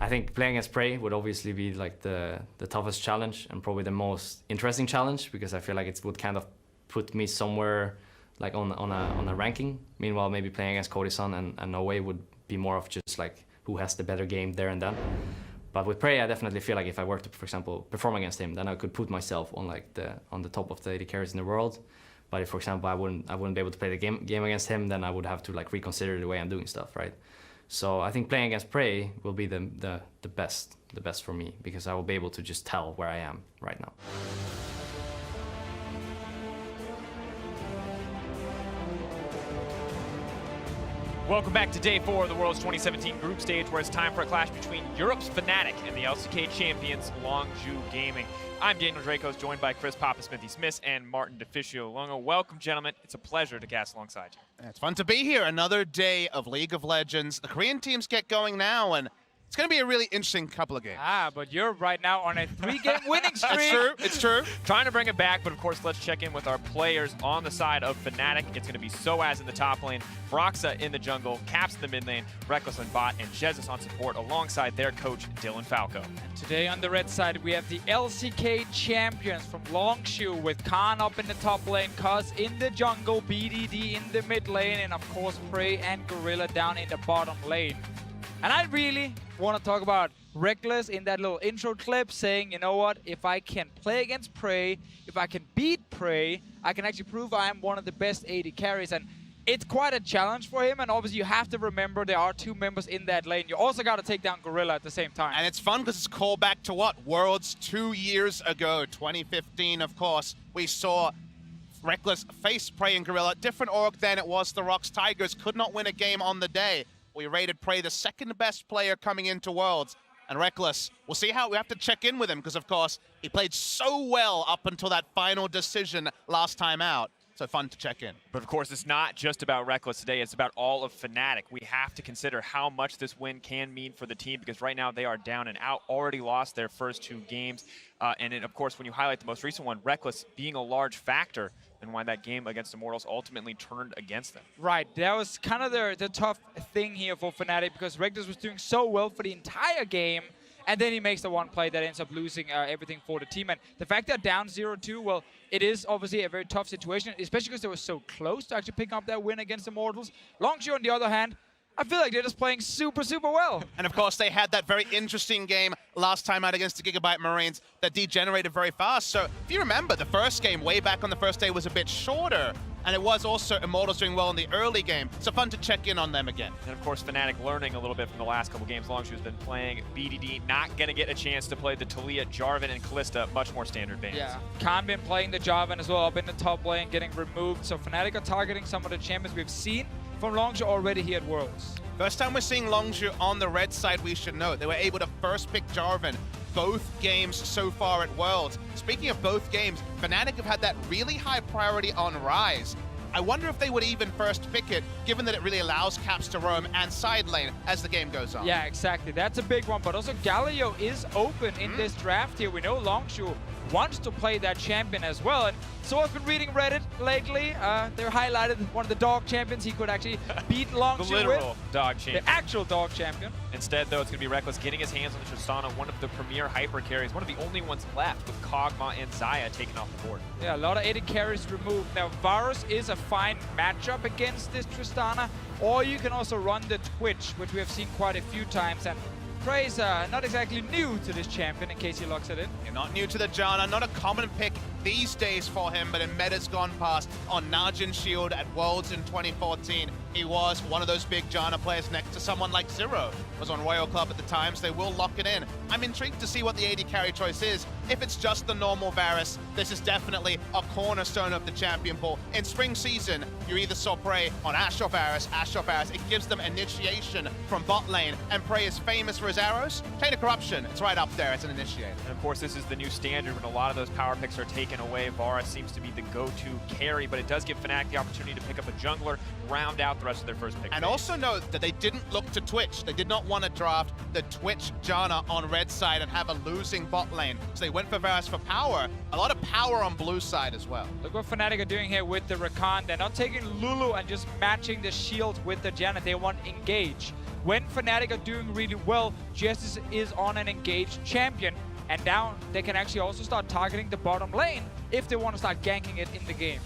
I think playing as Prey would obviously be like the toughest challenge and probably the most interesting challenge, because I feel like it would kind of put me somewhere like on a ranking. Meanwhile, maybe playing against Cody-san and No Way would be more of just like who has the better game there and then. But with Prey, I definitely feel like if I were to, for example, perform against him, then I could put myself on like on the top of the AD carries in the world. But if, for example, I wouldn't be able to play the game against him, then I would have to like reconsider the way I'm doing stuff, right? So I think playing against Prey will be the best for me, because I will be able to just tell where I am right now. Welcome back to day 4 of the World's 2017 group stage, where it's time for a clash between Europe's Fnatic and the LCK champions, Longzhu Gaming. I'm Daniel Dracos, joined by Chris Papa Smithy Smith and Martin DeFicio Longo. Welcome, gentlemen. It's a pleasure to cast alongside you. It's fun to be here. Another day of League of Legends. The Korean teams get going now, and it's going to be a really interesting couple of games. But you're right now on a 3-game winning streak. It's true. It's true. Trying to bring it back, but of course, let's check in with our players on the side of Fnatic. It's going to be Soaz in the top lane, Broxa in the jungle, Caps in the mid lane, Rekkles on bot, and Jesus on support alongside their coach, Dylan Falco. Today on the red side, we have the LCK champions from Longzhu with Khan up in the top lane, Cuz in the jungle, BDD in the mid lane, and of course, Prey and Gorilla down in the bottom lane. And I really want to talk about Rekkles in that little intro clip saying, you know what, if I can play against Prey, if I can beat Prey, I can actually prove I am one of the best AD carries. And it's quite a challenge for him, and obviously you have to remember there are 2 members in that lane. You also got to take down Gorilla at the same time. And it's fun because it's called back to what? Worlds 2 years ago, 2015, of course. We saw Rekkles face Prey and Gorilla. Different org then. It was the Rocks Tigers. Could not win a game on the day. We rated Prey the second best player coming into Worlds. And Rekkles, we'll see how we have to check in with him, because of course he played so well up until that final decision last time out. So fun to check in. But of course, it's not just about Rekkles today, it's about all of Fnatic. We have to consider how much this win can mean for the team, because right now they are down and out, already lost their first 2 games. And then, of course, when you highlight the most recent one, Rekkles being a large factor in why that game against Immortals ultimately turned against them. Right, that was kind of the tough thing here for Fnatic, because Rekkles was doing so well for the entire game, and then he makes the one play that ends up losing everything for the team. And the fact they're down 0-2, well, it is obviously a very tough situation, especially because they were so close to actually picking up that win against Immortals. Longzhu, on the other hand, I feel like they're just playing super, super well. And of course, they had that very interesting game last time out against the Gigabyte Marines that degenerated very fast. So if you remember, the first game way back on the first day was a bit shorter. And it was also Immortals doing well in the early game. So fun to check in on them again. And of course, Fnatic learning a little bit from the last couple games. Longzhu's been playing BDD, not going to get a chance to play the Taliyah, Jarvan, and Kalista, much more standard bans. Yeah, Khan been playing the Jarvan as well up in the top lane, getting removed. So Fnatic are targeting some of the champions we've seen from Longzhu already here at Worlds. First time we're seeing Longzhu on the red side, we should note. They were able to first pick Jarvan both games so far at Worlds. Speaking of both games, Fnatic have had that really high priority on Ryze. I wonder if they would even first pick it, given that it really allows Caps to roam and side lane as the game goes on. Yeah, exactly. That's a big one. But also Galio is open in this draft here. We know Longzhu wants to play that champion as well. And so I've been reading Reddit lately. They're highlighted one of the dog champions he could actually beat Longzhu with. The literal dog champion. The actual dog champion. Instead, though, it's going to be Rekkles getting his hands on the Tristana, one of the premier hyper carries, one of the only ones left, with Kog'Maw and Xayah taken off the board. Yeah, a lot of AD carries removed. Now, Varus is a fine matchup against this Tristana, or you can also run the Twitch, which we have seen quite a few times. And Prey's not exactly new to this champion, in case he locks it in. You're not new to the Janna, not a common pick these days for him, but in meta's gone past on Najin Shield at Worlds in 2014. He was one of those big Janna players next to someone like Zero. Was on Royal Club at the time, so they will lock it in. I'm intrigued to see what the AD carry choice is. If it's just the normal Varus, this is definitely a cornerstone of the champion pool. In spring season, you either saw Prey on Ashe or Varus. It gives them initiation from bot lane, and Prey is famous for his arrows. Chain of Corruption, it's right up there, it's an initiator. And of course, this is the new standard when a lot of those power picks are taken away. Varus seems to be the go-to carry, but it does give Fnatic the opportunity to pick up a jungler, round out the rest of their first pick. And also note that they didn't look to Twitch. They did not want to draft the Twitch Janna on red side and have a losing bot lane. So they went went for Varus for power. A lot of power on blue side as well. Look what Fnatic are doing here with the Rakan. They're not taking Lulu and just matching the shield with the Janet. They want engage. When Fnatic are doing really well, Justice is on an engaged champion. And now they can actually also start targeting the bottom lane if they want to start ganking it in the game.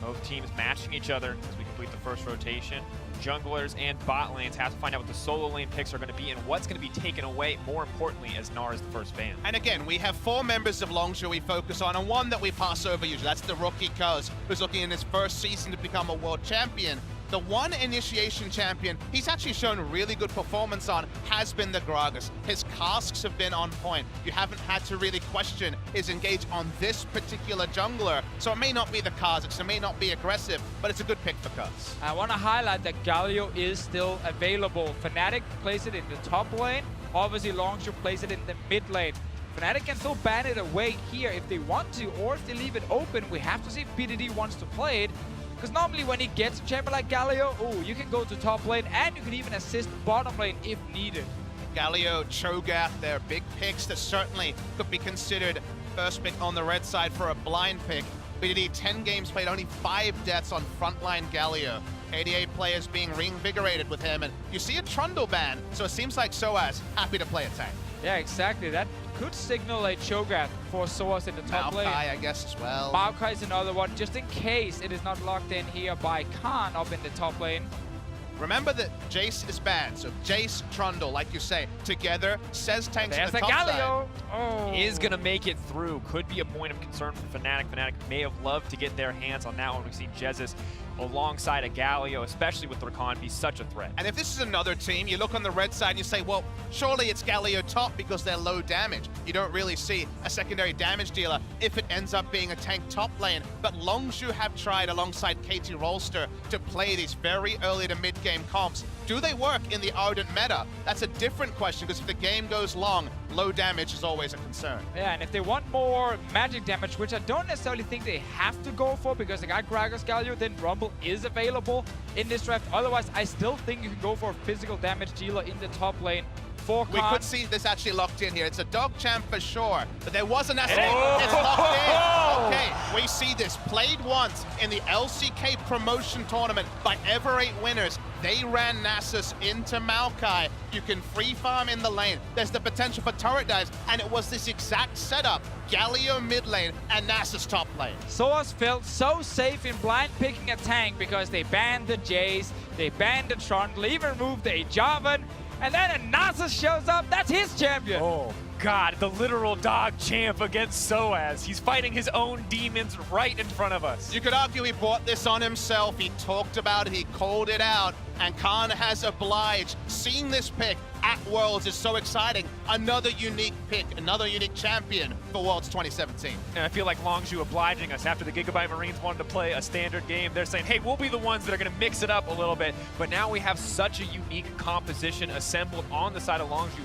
Both teams matching each other as we complete the first rotation. Junglers and bot lanes have to find out what the solo lane picks are going to be and what's going to be taken away, more importantly, as Gnar is the first ban. And again, we have 4 members of Longzhu we focus on, and one that we pass over usually. That's the rookie Cuz, who's looking in his first season to become a world champion. The one initiation champion he's actually shown really good performance on has been the Gragas. His casks have been on point. You haven't had to really question his engage on this particular jungler. So it may not be the Kha'Zix, it may not be aggressive, but it's a good pick for Cuz. I want to highlight that Galio is still available. Fnatic plays it in the top lane. Obviously, Longzhu plays it in the mid lane. Fnatic can still ban it away here if they want to, or if they leave it open. We have to see if BDD wants to play it. Because normally when he gets a champion like Galio, you can go to top lane and you can even assist bottom lane if needed. Galio, Cho'Gath, they're big picks that certainly could be considered first pick on the red side for a blind pick. BDD 10 games played, only 5 deaths on frontline Galio. 88 players being reinvigorated with him, and you see a Trundle ban, so it seems like Soaz happy to play a tank. Yeah, exactly. That could signal a Cho'Gath for Soaz in the top lane. Maokai, I guess, as well. Maokai is another one, just in case it is not locked in here by Khan up in the top lane. Remember that Jace is banned, so Jace, Trundle, like you say, together, says tanks There's on the the top Galio. side. Is going to make it through. Could be a point of concern for Fnatic. Fnatic may have loved to get their hands on that one. We've seen Jesus alongside a Galio, especially with Rakan, be such a threat. And if this is another team, you look on the red side and you say, well, surely it's Galio top because they're low damage. You don't really see a secondary damage dealer if it ends up being a tank top lane. But Longzhu have tried alongside KT Rolster to play these very early to mid game comps. Do they work in the Ardent meta? That's a different question, because if the game goes long, low damage is always a concern. Yeah, and if they want more magic damage, which I don't necessarily think they have to go for because they got Gragas Galio, then Rumble is available in this draft. Otherwise, I still think you can go for a physical damage dealer in the top lane for Khan. We could see this actually locked in here. It's a dog champ for sure, but there was an escape. It's locked in. Okay, we see this played once in the LCK promotion tournament by Ever 8 winners. They ran Nasus into Maokai. You can free farm in the lane. There's the potential for turret dives, and it was this exact setup. Galio mid lane and Nasus top lane. Soaz felt so safe in blind picking a tank because they banned the Jace, they banned the Trundle, even removed the Jarvan, and then a Nasus shows up, that's his champion. Oh God, the literal dog champ against Soaz. He's fighting his own demons right in front of us. You could argue he brought this on himself. He talked about it, he called it out, and Khan has obliged. Seeing this pick at Worlds is so exciting. Another unique pick, another unique champion for Worlds 2017. And I feel like Longzhu obliging us after the Gigabyte Marines wanted to play a standard game. They're saying, hey, we'll be the ones that are going to mix it up a little bit. But now we have such a unique composition assembled on the side of Longzhu.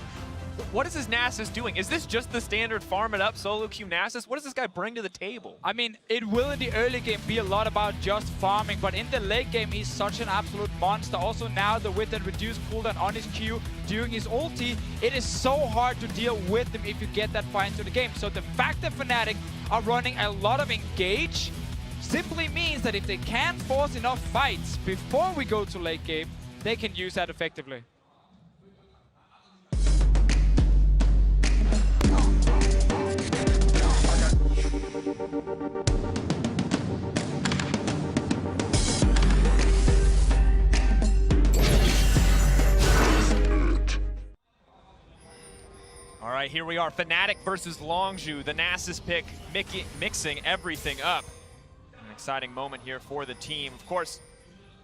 What is this Nasus doing? Is this just the standard farm it up solo queue Nasus? What does this guy bring to the table? I mean, it will in the early game be a lot about just farming, but in the late game, he's such an absolute monster. Also now, with that reduced cooldown on his Q during his ulti, it is so hard to deal with him if you get that far into the game. So the fact that Fnatic are running a lot of engage simply means that if they can force enough fights before we go to late game, they can use that effectively. All right, here we are, Fnatic versus Longzhu, the Nasus pick, mixing everything up. An exciting moment here for the team. Of course,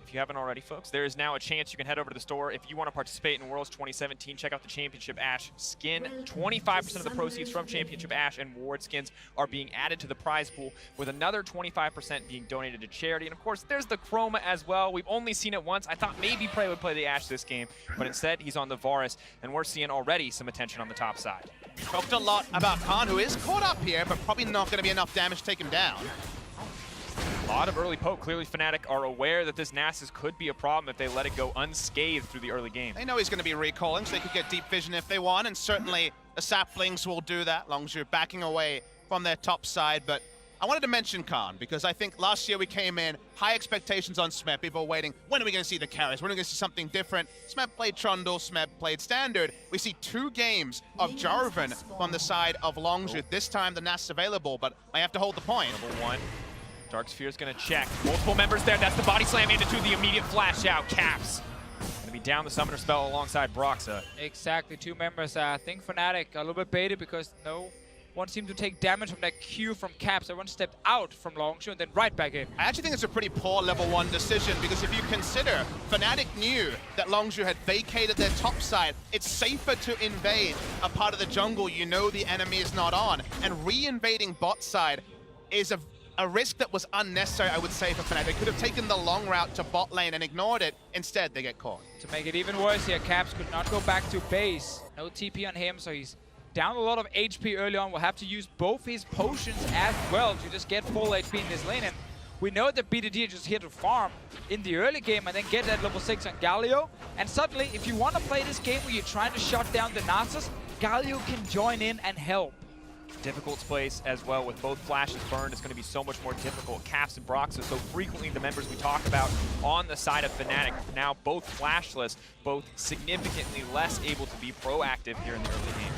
if you haven't already, folks, there is now a chance you can head over to the store. If you want to participate in Worlds 2017, check out the Championship Ash skin. 25% of the proceeds from Championship Ash and Ward skins are being added to the prize pool, with another 25% being donated to charity. And of course, there's the Chroma as well. We've only seen it once. I thought maybe Prey would play the Ash this game, but instead he's on the Varus, and we're seeing already some attention on the top side. Talked a lot about Khan, who is caught up here, but probably not going to be enough damage to take him down. A lot of early poke. Clearly Fnatic are aware that this Nasus could be a problem if they let it go unscathed through the early game. They know he's going to be recalling, so they could get deep vision if they want, and certainly The saplings will do that. Longzhu backing away from their top side, but I wanted to mention Khan because I think last year we came in, high expectations on Smeb. People were waiting, when are we going to see the carries? When are we going to see something different? Smeb played Trundle, Smeb played Standard. We see 2 games of Jarvan on the side of Longzhu. This time the Nast's available, but I have to hold the point. Number 1. Dark Sphere's gonna check. Multiple members there. That's the body slam into 2, the immediate flash out. Caps. Gonna be down the summoner spell alongside Broxa. Exactly, 2 members. I think Fnatic a little bit baited because no one seemed to take damage from that Q from Caps. Everyone stepped out from Longzhu and then right back in. I actually think it's a pretty poor level 1 decision because if you consider Fnatic knew that Longzhu had vacated their top side, it's safer to invade a part of the jungle you know the enemy is not on, and re-invading bot side is a risk that was unnecessary, I would say, for Fnatic. They could have taken the long route to bot lane and ignored it. Instead, they get caught. To make it even worse here, Caps could not go back to base. No TP on him, so he's down a lot of HP early on. Will have to use both his potions as well to just get full HP in this lane. And we know that BDD is just here to farm in the early game and then get that level 6 on Galio. And suddenly, if you want to play this game where you're trying to shut down the Nasus, Galio can join in and help. Difficult place as well with both flashes burned. It's going to be so much more difficult. Caps and Broxa, so frequently the members we talk about on the side of Fnatic, now both flashless, both significantly less able to be proactive here in the early game.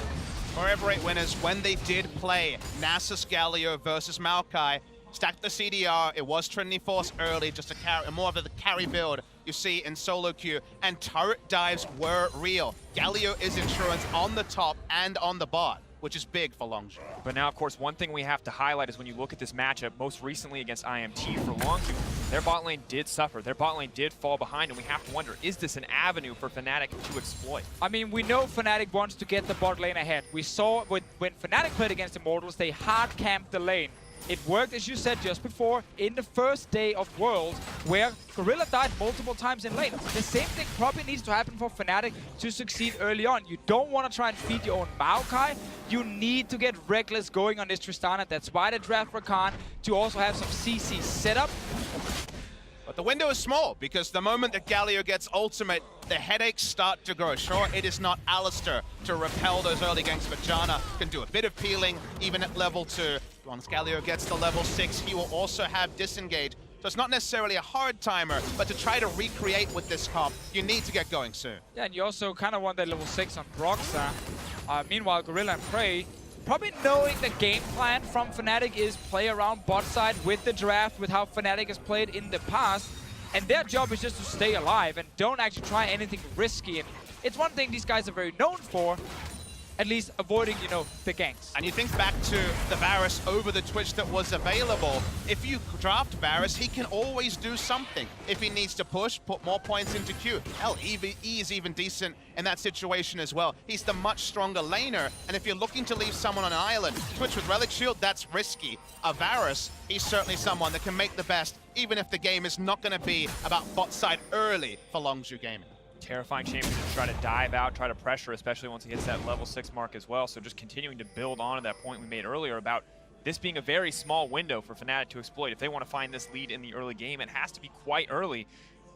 Forever 8 winners, when they did play Nasus Galio versus Maokai, stacked the CDR, it was Trinity Force early, just a carry, more of the carry build you see in solo queue, and turret dives were real. Galio is insurance on the top and on the bot, which is big for Longzhu. But now, of course, one thing we have to highlight is when you look at this matchup, most recently against IMT for Longzhu, their bot lane did suffer. Their bot lane did fall behind, and we have to wonder, is this an avenue for Fnatic to exploit? I mean, we know Fnatic wants to get the bot lane ahead. We saw when Fnatic played against Immortals, they hard camped the lane. It worked, as you said just before, in the first day of Worlds, where Gorilla died multiple times in lane. The same thing probably needs to happen for Fnatic to succeed early on. You don't want to try and feed your own Maokai. You need to get Rekkles going on this Tristana. That's why they draft Rakan, to also have some CC setup. But the window is small, because the moment that Galio gets ultimate, the headaches start to grow. Sure, it is not Alistair to repel those early ganks, but Janna can do a bit of peeling, even at level 2. Once Galio gets to level 6, he will also have disengage. So it's not necessarily a hard timer, but to try to recreate with this comp, you need to get going soon. Yeah, and you also kind of want that level 6 on Broxa. Meanwhile, Gorilla and Prey, probably knowing the game plan from Fnatic is play around bot side with the draft, with how Fnatic has played in the past. And their job is just to stay alive and don't actually try anything risky. And it's one thing these guys are very known for, at least avoiding, you know, the ganks. And you think back to the Varus over the Twitch that was available. If you draft Varus, he can always do something. If he needs to push, put more points into Q. Hell, E is even decent in that situation as well. He's the much stronger laner, and if you're looking to leave someone on an island, Twitch with Relic Shield, that's risky. A Varus, he's certainly someone that can make the best, even if the game is not going to be about bot side early for Longzhu Gaming. Terrifying champion to try to dive out, try to pressure, especially once he hits that level 6 mark as well. So just continuing to build on to that point we made earlier about this being a very small window for Fnatic to exploit. If they want to find this lead in the early game, it has to be quite early.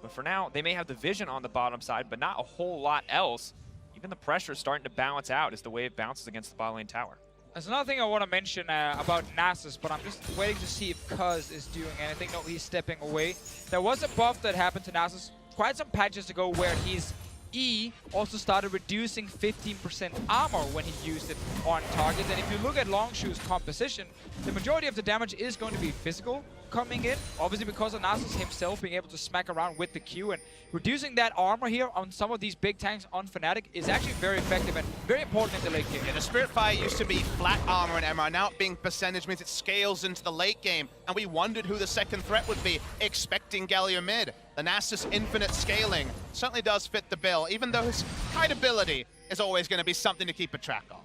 But for now, they may have the vision on the bottom side, but not a whole lot else. Even the pressure is starting to balance out as the wave bounces against the bot lane tower. There's another thing I want to mention about Nasus, but I'm just waiting to see if Cuz is doing anything. No, he's stepping away. There was a buff that happened to Nasus quite some patches ago where his E also started reducing 15% armor when he used it on targets. And if you look at Longzhu's composition, the majority of the damage is going to be physical coming in, obviously because of Nasus himself being able to smack around with the Q, and reducing that armor here on some of these big tanks on Fnatic is actually very effective and very important in the late game. Yeah, the Spiritfire used to be flat armor and MR, now it being percentage means it scales into the late game, and we wondered who the second threat would be, expecting Galio mid. The Nasus infinite scaling certainly does fit the bill, even though his kite ability is always going to be something to keep a track of.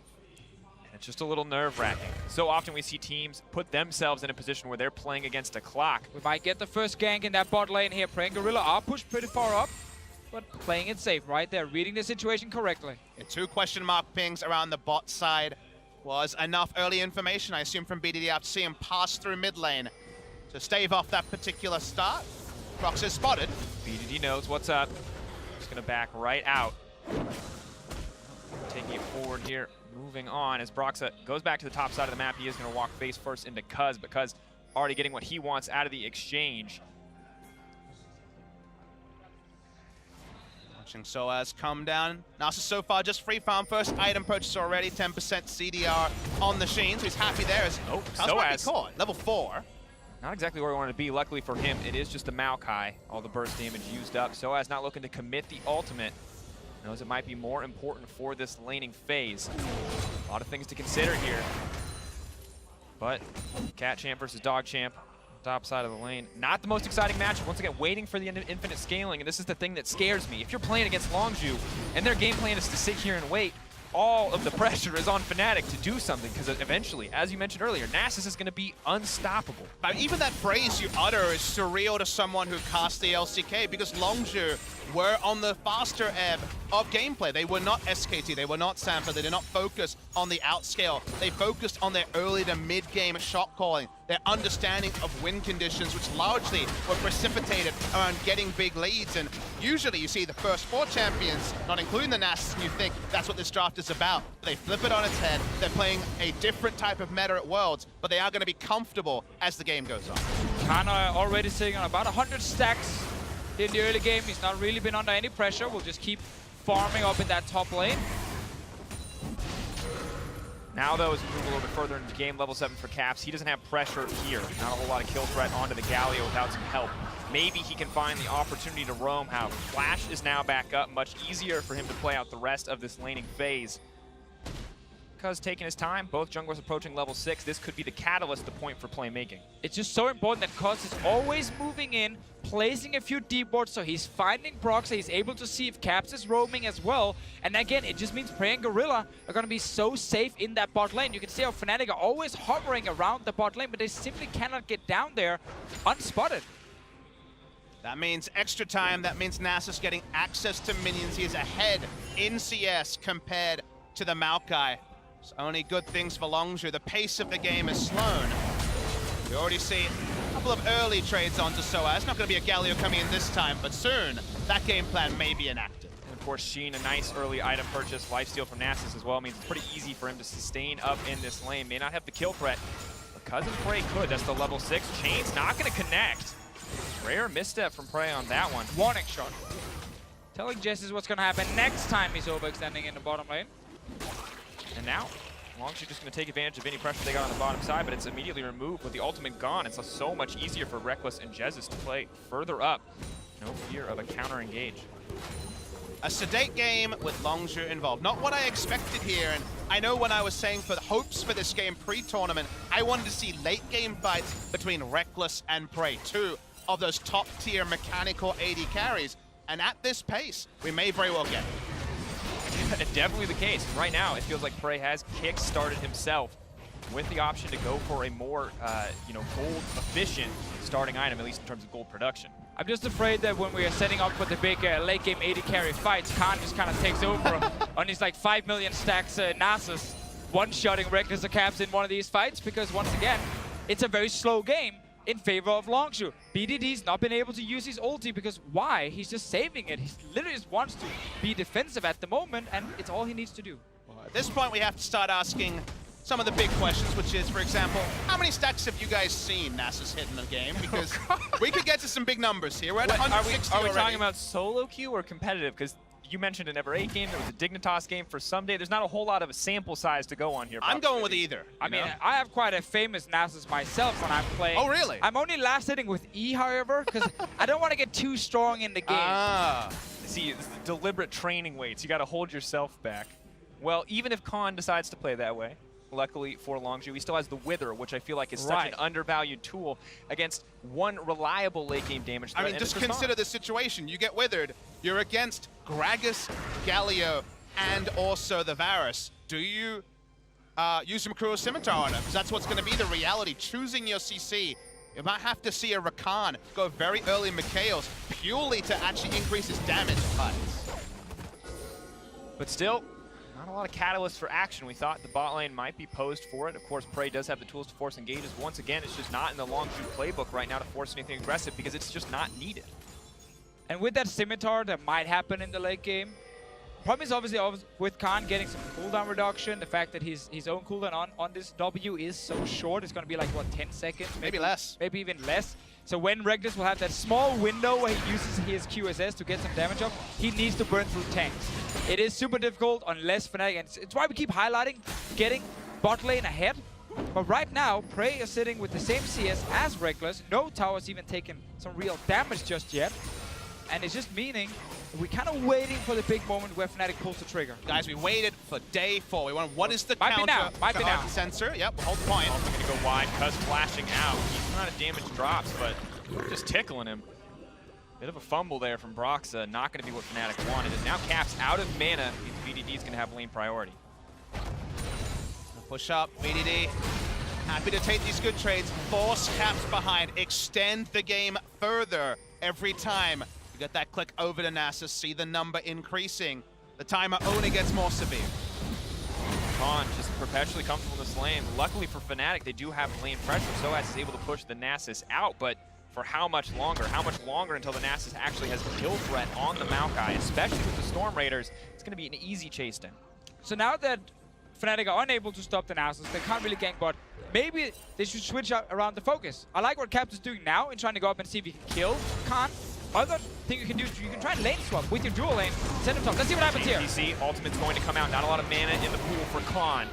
It's just a little nerve-wracking. So often we see teams put themselves in a position where they're playing against a clock. We might get the first gank in that bot lane here. Prey and Gorilla are pushed pretty far up, but playing it safe right there, reading the situation correctly. Yeah, 2 question mark pings around the bot side was enough early information, I assume, from BDD after seeing him pass through mid lane to stave off that particular start. Brox is spotted. BDD knows what's up. Just gonna back right out. taking it forward here, moving on as Broxa goes back to the top side of the map. He is going to walk face first into Cuz, but Cuz already getting what he wants out of the exchange. Watching sais come down. Nasus so far just free farm, first item purchase already, 10% CDR on the Sheen, so he's happy there. As Oh, Cuz might be caught, level 4. Not exactly where he wanted to be. Luckily for him, it is just the Maokai. All the burst damage used up. Soaz not looking to commit the ultimate. Knows it might be more important for this laning phase. A lot of things to consider here. But Cat Champ versus Dog Champ, top side of the lane. Not the most exciting matchup. Once again, waiting for the infinite scaling, and this is the thing that scares me. If you're playing against Longzhu, and their game plan is to sit here and wait, all of the pressure is on Fnatic to do something, because eventually, as you mentioned earlier, Nasus is going to be unstoppable. But even that phrase you utter is surreal to someone who cast the LCK, because Longzhu were on the faster ebb of gameplay. They were not SKT, they were not Sampler, they did not focus on the outscale. They focused on their early to mid-game shot calling, their understanding of win conditions, which largely were precipitated around getting big leads. And usually you see the first 4 champions, not including the Nasus, and you think that's what this draft is about. They flip it on its head. They're playing a different type of meta at Worlds, but they are going to be comfortable as the game goes on. Kana already sitting on about 100 stacks in the early game. He's not really been under any pressure. We'll just keep farming up in that top lane. Now, though, as we move a little bit further into the game, level 7 for Caps, he doesn't have pressure here. Not a whole lot of kill threat onto the Galio without some help. Maybe he can find the opportunity to roam. However, Flash is now back up. Much easier for him to play out the rest of this laning phase. Cuz taking his time, both junglers approaching level 6. This could be the catalyst, the point for playmaking. It's just so important that Cuz is always moving in, placing a few deep wards, so he's finding Broxa. He's able to see if Caps is roaming as well. And again, it just means Prey and Gorilla are going to be so safe in that bot lane. You can see how Fnatic are always hovering around the bot lane, but they simply cannot get down there unspotted. That means extra time. That means Nasus getting access to minions. He is ahead in CS compared to the Maokai. It's only good things for Longzhu. The pace of the game is slowed. We already see a couple of early trades onto Soaz. It's not going to be a Galio coming in this time, but soon that game plan may be enacted. And of course, Sheen, a nice early item purchase, lifesteal from Nasus as well, means it's pretty easy for him to sustain up in this lane. May not have the kill threat, but Cousin Prey could. That's the level 6. Chain's not going to connect. Rare misstep from Prey on that one. Warning shot. Telling Jesse what's going to happen next time he's overextending in the bottom lane. And now, Longzhu just going to take advantage of any pressure they got on the bottom side, but it's immediately removed with the ultimate gone. It's so much easier for Rekkles and Jesus to play further up. No fear of a counter-engage. A sedate game with Longzhu involved. Not what I expected here, and I know when I was saying for the hopes for this game pre-tournament, I wanted to see late-game fights between Rekkles and Prey, 2 of those top-tier mechanical AD carries, and at this pace, we may very well get it. Definitely the case. Right now, it feels like Prey has kick-started himself with the option to go for a more, gold-efficient starting item, at least in terms of gold production. I'm just afraid that when we are setting up for the big late-game AD carry fights, Khan just kind of takes over on his like 5 million stacks Nasus, one-shotting Rekkles or Caps in one of these fights, because once again, it's a very slow game in favor of Longzhu. BDD's not been able to use his ulti because why? He's just saving it. He literally just wants to be defensive at the moment, and it's all he needs to do. Well, at this point, we have to start asking some of the big questions, which is, for example, how many stacks have you guys seen Nasus hit in the game? Because we could get to some big numbers here. We're at 160 Are we already. talking about solo queue or competitive? Because you mentioned an Ever 8 game, there was a Dignitas game for someday. There's not a whole lot of a sample size to go on here. I'm going with either. I mean, I have quite a famous Nasus myself when I'm playing. Oh, really? I'm only last hitting with E, however, because I don't want to get too strong in the game. See, it's the deliberate training weights. You got to hold yourself back. Well, even if Khan decides to play that way, luckily for Longzhu, he still has the Wither, which I feel like is such an undervalued tool against one reliable late game damage threat. I mean, just consider the situation. You get Withered, you're against Gragas, Galio, and also the Varus. Do you use some Cruel Scimitar on him? Because that's what's going to be the reality. Choosing your CC, you might have to see a Rakan go very early Mikhails purely to actually increase his damage. But still, not a lot of catalysts for action. We thought the bot lane might be posed for it. Of course, Prey does have the tools to force engages. Once again, it's just not in the Longzhu playbook right now to force anything aggressive because it's just not needed. And with that Scimitar that might happen in the late game, Problem is obviously with Khan getting some cooldown reduction, the fact that his own cooldown on this W is so short, it's going to be like, what, 10 seconds? Maybe less. Maybe even less. So when Rekkles will have that small window where he uses his QSS to get some damage up, he needs to burn through tanks. It is super difficult unless Fnatic, and it's why we keep highlighting getting bot lane ahead. But right now, Prey is sitting with the same CS as Rekkles. No tower's even taken some real damage just yet. And it's just meaning we're kind of waiting for the big moment where Fnatic pulls the trigger. Guys, we waited for day 4. We want what is the Might counter? Might be now. Sensor. Yep, we'll hold the point. Also going to go wide, Cuz flashing out. He's not a damage drops, but just tickling him. Bit of a fumble there from Broxa. Not going to be what Fnatic wanted. And now Caps out of mana. VDD's going to have lane priority. Push up, VDD. Happy to take these good trades. Force Caps behind. Extend the game further every time. You get that click over to Nasus. See the number increasing. The timer only gets more severe. Khan just perpetually comfortable in this lane. Luckily for Fnatic, they do have lane pressure. Soaz is able to push the Nasus out, but for how much longer? How much longer until the Nasus actually has kill threat on the Maokai, especially with the Storm Raiders? It's going to be an easy chase down. So now that Fnatic are unable to stop the Nasus, they can't really gank bot. Maybe they should switch around the focus. I like what Caps is doing now in trying to go up and see if he can kill Khan. Other thing you can do is you can try and lane swap with your dual lane, send him top. Let's see what happens here. PC, ultimate's going to come out. Not a lot of mana in the pool for Khan.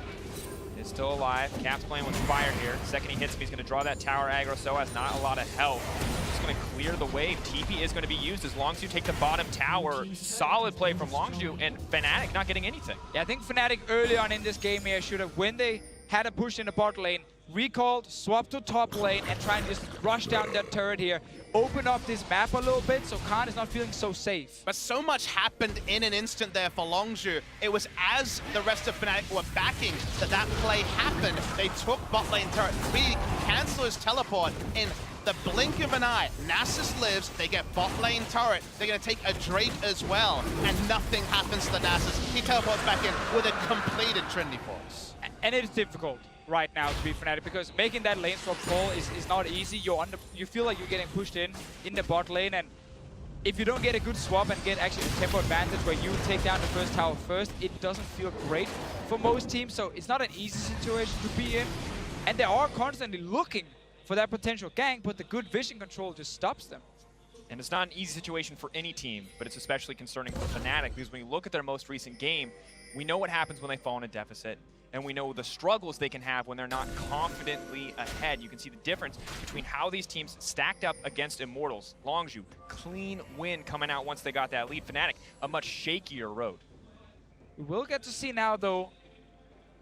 Is still alive. Caps playing with fire here. Second he hits him, he's going to draw that tower aggro. So has not a lot of health. Just going to clear the wave. TP is going to be used as Longzhu take the bottom tower. Solid play from Longzhu, and Fnatic not getting anything. Yeah, I think Fnatic early on in this game here should have, when they had a push in the bot lane, recalled, swapped to top lane, and try and just rush down that turret here. Open up this map a little bit so Khan is not feeling so safe. But so much happened in an instant there for Longzhu. It was as the rest of Fnatic were backing that play happened. They took bot lane turret. We cancel his teleport in the blink of an eye. Nasus lives, they get bot lane turret. They're going to take a Drake as well, and nothing happens to the Nasus. He teleports back in with a completed Trinity Force. And it is difficult right now to be Fnatic because making that lane swap call is not easy. You feel like you're getting pushed in the bot lane, and if you don't get a good swap and get actually the tempo advantage where you take down the first tower first, it doesn't feel great for most teams. So it's not an easy situation to be in, and they are constantly looking for that potential gank, but the good vision control just stops them. And it's not an easy situation for any team, but it's especially concerning for Fnatic because when you look at their most recent game, we know what happens when they fall in a deficit. And we know the struggles they can have when they're not confidently ahead. You can see the difference between how these teams stacked up against Immortals. Longzhu, clean win coming out once they got that lead. Fnatic, a much shakier road. We will get to see now, though,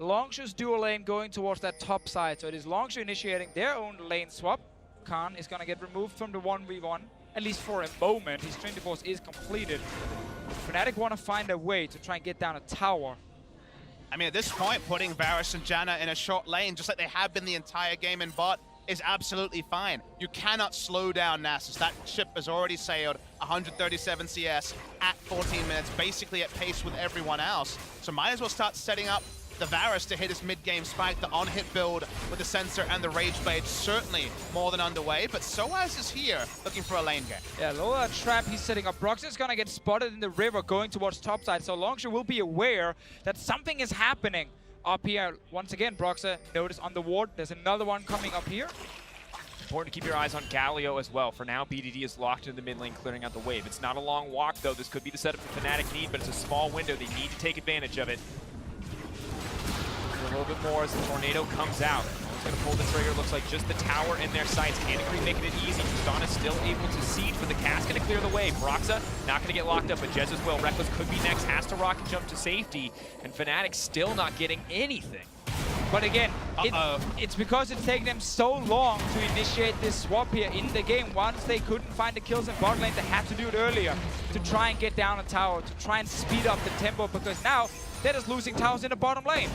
Longzhu's dual lane going towards that top side. So it is Longzhu initiating their own lane swap. Khan is going to get removed from the 1v1, at least for a moment. His Trinity Force is completed. Fnatic want to find a way to try and get down a tower. I mean, at this point, putting Varus and Janna in a short lane, just like they have been the entire game in bot, is absolutely fine. You cannot slow down Nasus. That ship has already sailed 137 CS at 14 minutes, basically at pace with everyone else. So might as well start setting up the Varus to hit his mid-game spike. The on-hit build with the Sensor and the Rage Blade certainly more than underway, but Soaz is here looking for a lane game. Yeah, Lola trap he's setting up. Brox is gonna get spotted in the river going towards topside, so Longzhu will be aware that something is happening up here. Once again, Broxa notice on the ward. There's another one coming up here. Important to keep your eyes on Galio as well. For now, BDD is locked in the mid lane, clearing out the wave. It's not a long walk, though. This could be the setup for Fnatic need, but it's a small window. They need to take advantage of it. A little bit more as the tornado comes out. One's going to pull the trigger. Looks like just the tower in their sights. Canacree making it easy. Tristana's still able to siege, but the cast going to clear the way. Broxa not going to get locked up, but Jez as well. Rekkles could be next, has to rocket jump to safety, and Fnatic still not getting anything. But again, it's because it's taken them so long to initiate this swap here in the game. Once they couldn't find the kills in bot lane, they had to do it earlier to try and get down a tower, to try and speed up the tempo, because now they're just losing towers in the bottom lane.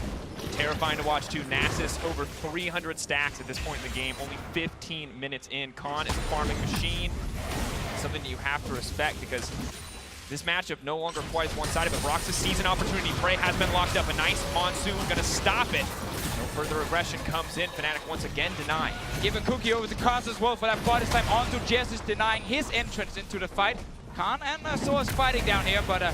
Terrifying to watch too. Nasus over 300 stacks at this point in the game, only 15 minutes in. Khan is a farming machine. Something that you have to respect because this matchup no longer quite as one-sided, but Broxa sees an opportunity. Prey has been locked up. A nice monsoon gonna stop it. No further aggression comes in. Fnatic once again denied. Give a cookie over the cast as well for that bot. This time onto Jez is denying his entrance into the fight. Khan and Soaz fighting down here, but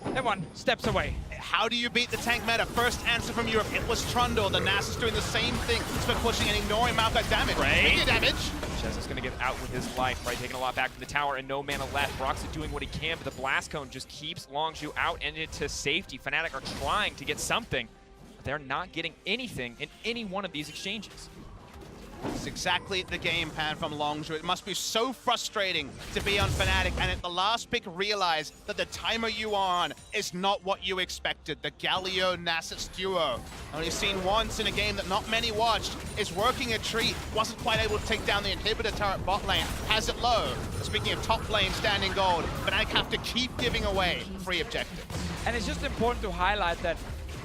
Everyone steps away. How do you beat the tank meta? First answer from Europe, it was Trundle. The Nasus doing the same thing. It's been pushing and ignoring Maokai's damage. Right. Damage. Chess is going to get out with his life, right? Taking a lot back from the tower and no mana left. Broxah doing what he can, but the Blast Cone just keeps Longzhu out and into safety. Fnatic are trying to get something, but they're not getting anything in any one of these exchanges. It's exactly the game plan from Longzhu. It must be so frustrating to be on Fnatic and at the last pick realize that the timer you are on is not what you expected. The Galio-Nasus duo, only seen once in a game that not many watched, is working a treat. Wasn't quite able to take down the inhibitor turret bot lane. Has it low. Speaking of top lane standing gold, Fnatic have to keep giving away free objectives. And it's just important to highlight that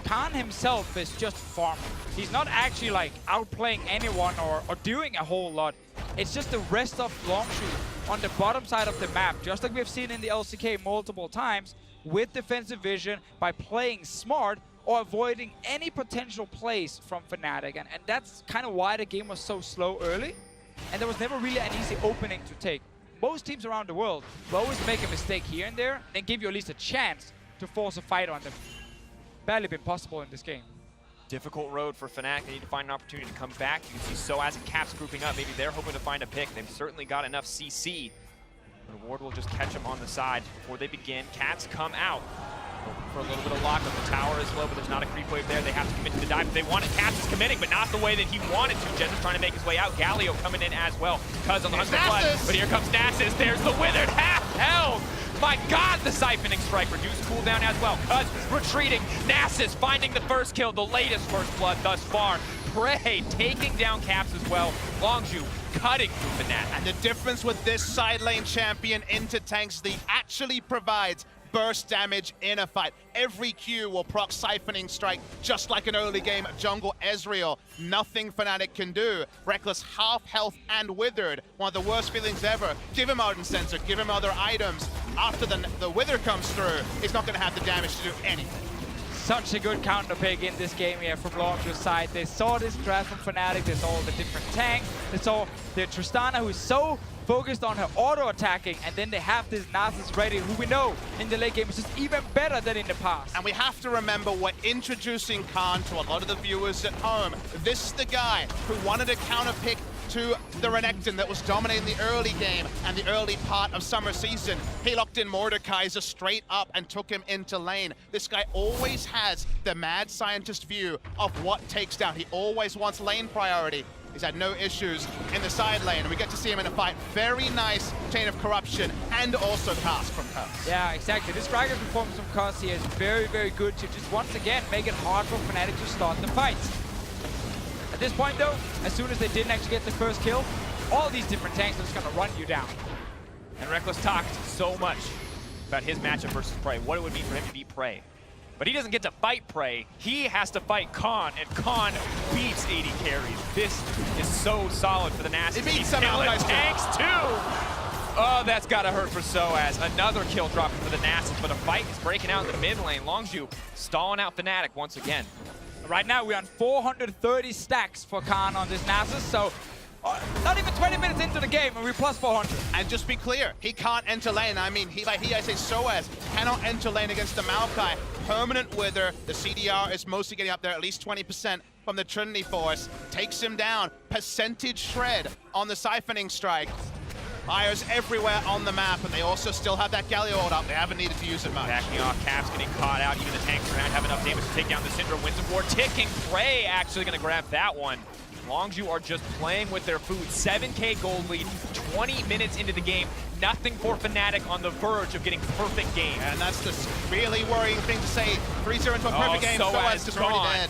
Khan himself is just farming. He's not actually like outplaying anyone or doing a whole lot. It's just the rest of Longzhu on the bottom side of the map, just like we've seen in the LCK multiple times, with defensive vision by playing smart or avoiding any potential plays from Fnatic. And that's kind of why the game was so slow early. And there was never really an easy opening to take. Most teams around the world will always make a mistake here and there and give you at least a chance to force a fight on them. Barely been possible in this game. Difficult road for Fnatic. They need to find an opportunity to come back. You can see sais and Caps grouping up. Maybe they're hoping to find a pick. They've certainly got enough CC. But Ward will just catch them on the side before they begin. Cats come out. Hoping for a little bit of lockup. The tower is low, but there's not a creep wave there. They have to commit to the dive. They want it. Cats is committing, but not the way that he wanted to. Jez is trying to make his way out. Galio coming in as well. Cuz on the 100 blood. But here comes Nasus. There's the withered half health. My God, the siphoning strike reduced cooldown as well. Cuz retreating. Nasus finding the first kill, the latest first blood thus far. Prey taking down Caps as well. Longzhu cutting through Fnatic. And the difference with this side lane champion into tanks, he actually provides burst damage in a fight. Every Q will proc siphoning strike, just like an early game jungle Ezreal. Nothing Fnatic can do. Rekkles half health and withered. One of the worst feelings ever. Give him Ardent Sensor, give him other items. After the wither comes through, he's not going to have the damage to do anything. Such a good counter pick in this game here from Longzhu's side. They saw this draft from Fnatic, they saw the different tanks, they saw the Tristana who is so focused on her auto-attacking, and then they have this Nasus ready, who we know in the late game is just even better than in the past. And we have to remember, we're introducing Khan to a lot of the viewers at home. This is the guy who wanted a counter pick to the Renekton that was dominating the early game and the early part of summer season. He locked in Mordekaiser straight up and took him into lane. This guy always has the mad scientist view of what takes down. He always wants lane priority. He's had no issues in the side lane, and we get to see him in a fight. Very nice chain of corruption, and also cast from Cuz. Yeah, exactly. This Striker performance from Cuz here is very, very good to just once again make it hard for Fnatic to start the fights. At this point though, as soon as they didn't actually get the first kill, all these different tanks are just gonna run you down. And Rekkles talked so much about his matchup versus Prey, what it would mean for him to beat Prey. But he doesn't get to fight Prey. He has to fight Khan, and Khan beats 80 carries. This is so solid for the Nasus. He beats some allies tanks too. Oh, that's gotta hurt for Soaz. Another kill dropping for the Nasus, but a fight is breaking out in the mid lane. Longzhu stalling out Fnatic once again. Right now we're on 430 stacks for Khan on this Nasus, so not even 20 minutes into the game and we're plus 400. And just be clear, he can't enter lane. I mean, I say Soaz cannot enter lane against the Maokai. Permanent wither. The CDR is mostly getting up there, at least 20% from the Trinity Force. Takes him down. Percentage shred on the siphoning strike. Fires everywhere on the map, and they also still have that Galio ult up. They haven't needed to use it much. Backing off, Caps getting caught out. Even the tanks around have enough damage to take down the Syndrome. Wins the war. Ticking. Prey actually going to grab that one. Longzhu are just playing with their food. 7K gold lead, 20 minutes into the game. Nothing for Fnatic, on the verge of getting perfect game. And that's the really worrying thing to say. 3-0 into a perfect game, Soaz just already dead.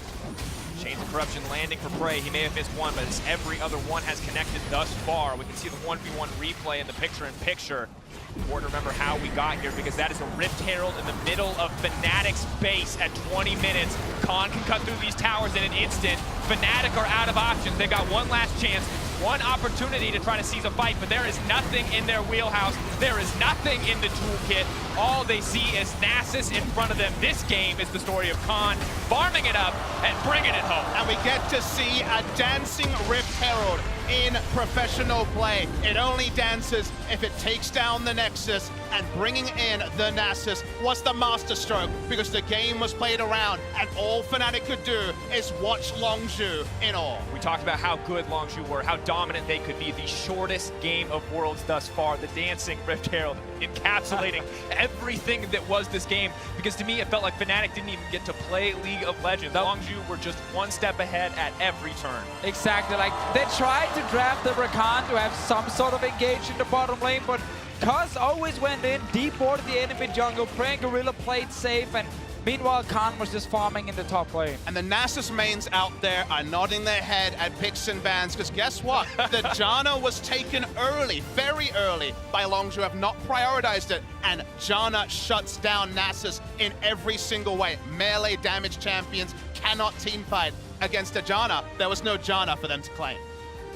Chains of Corruption landing for Prey. He may have missed one, but every other one has connected thus far. We can see the 1v1 replay in the picture-in-picture. Important to remember how we got here, because that is a Rift Herald in the middle of Fnatic's base at 20 minutes. Khan can cut through these towers in an instant. Fnatic are out of options. They've got one last chance, one opportunity to try to seize a fight, but there is nothing in their wheelhouse. There is nothing in the toolkit. All they see is Nasus in front of them. This game is the story of Khan farming it up and bringing it home. And we get to see a dancing Rift Herald in professional play. It only dances if it takes down the Nexus, and bringing in the Nasus was the masterstroke because the game was played around and all Fnatic could do is watch Longzhu in awe. We talked about how good Longzhu were, how dominant they could be. The shortest game of Worlds thus far, the dancing Rift Herald encapsulating everything that was this game, because to me it felt like Fnatic didn't even get to play League of Legends. Longzhu were just one step ahead at every turn. Exactly, like they tried to draft the Rakan to have some sort of engage in the bottom lane, but Cuz always went in, deep-boarded the enemy jungle, Prey and Gorilla played safe, and meanwhile Khan was just farming in the top lane. And the Nasus mains out there are nodding their head at picks and bans, because guess what? The Janna was taken early, very early, by Longzhu, have not prioritized it, and Janna shuts down Nasus in every single way. Melee damage champions cannot team fight against a Janna. There was no Janna for them to claim.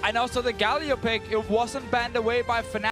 And also the Galio pick, it wasn't banned away by Fnatic.